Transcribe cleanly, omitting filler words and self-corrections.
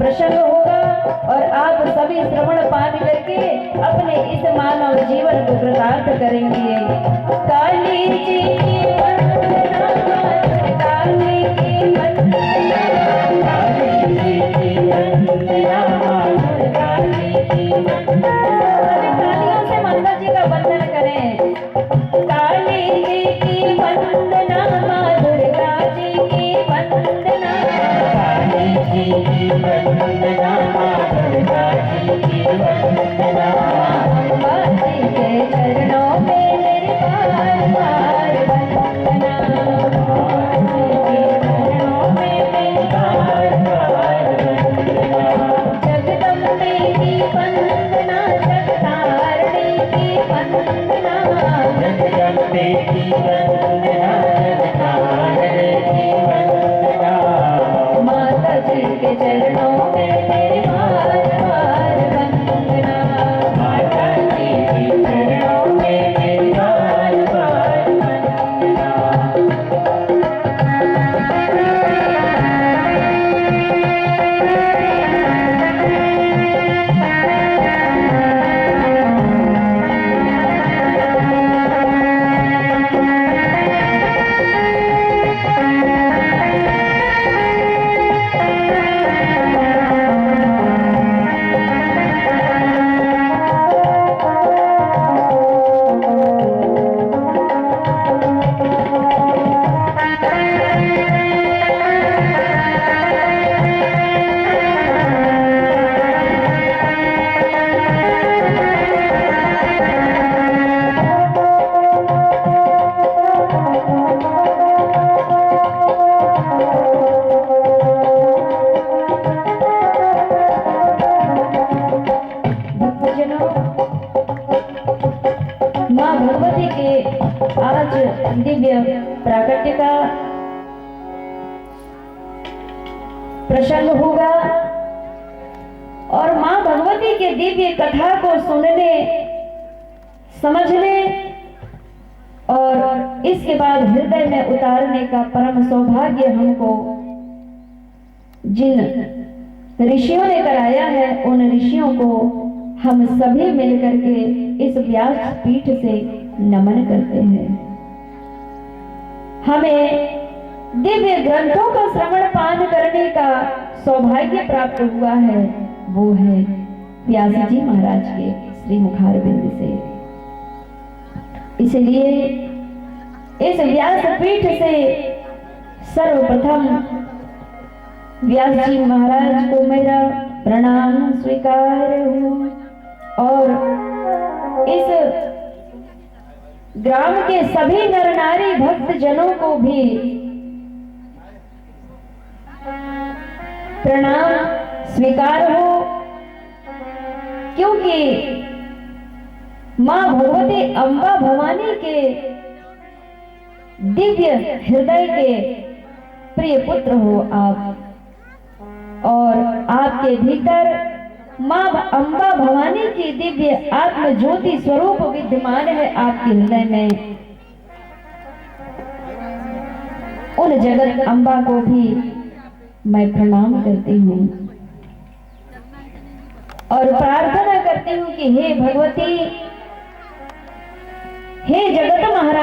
प्रसन्न होगा और आप सभी श्रवण पान करके अपने इस मानव जीवन को कृतार्थ करेंगे। काली जी की वंदना, काली की वंदना, काली जी की वंदना, काली की वंदना। तालियों से माता जी का वंदन करें। काली जी की वंदना, माँ दुर्गा जी की वंदना, काली जी की वंदना, माँ दुर्गा जी की वंदना। अम्बा जी के चरणों में मेरी बार बार वंदना, अम्बा जी के चरणों में मेरी बार बार वंदना। जगदम्बे की वंदना, जगतारिणी की वंदना, जगदम्बे की वंदना, जगतारिणी की वंदना। माता जी के चरणों में मेरी बार बार वंदना, माता जी के चरणों में मेरी बार बार वंदना। माँ भगवती के आज दिव्य प्राकट्य का प्रसंग होगा और माँ भगवती के दिव्य कथा को सुनने, समझने और इसके बाद हृदय में उतारने का परम सौभाग्य हमको जिन ऋषियों ने कराया है, उन ऋषियों को हम सभी मिलकर के इस व्यास पीठ से नमन करते हैं। हमें दिव्य ग्रंथों का श्रवण पान करने का सौभाग्य प्राप्त हुआ है, वो है व्यास जी महाराज के श्री मुखारविंद से। इसलिए इस व्यास पीठ से सर्वप्रथम व्यास जी महाराज को मेरा प्रणाम स्वीकार हो और इस ग्राम के सभी नर नारी भक्त जनों को भी प्रणाम स्वीकार हो, क्योंकि मां भगवती अम्बा भवानी के दिव्य हृदय के प्रिय पुत्र हो आप। और आपके भीतर माँ अम्बा भवानी की दिव्य आत्म ज्योति स्वरूप विद्यमान है आपके हृदय में। उन जगत अम्बा को भी मैं प्रणाम करती हूँ और प्रार्थना करती हूँ कि हे भगवती, हे जगत महाराज।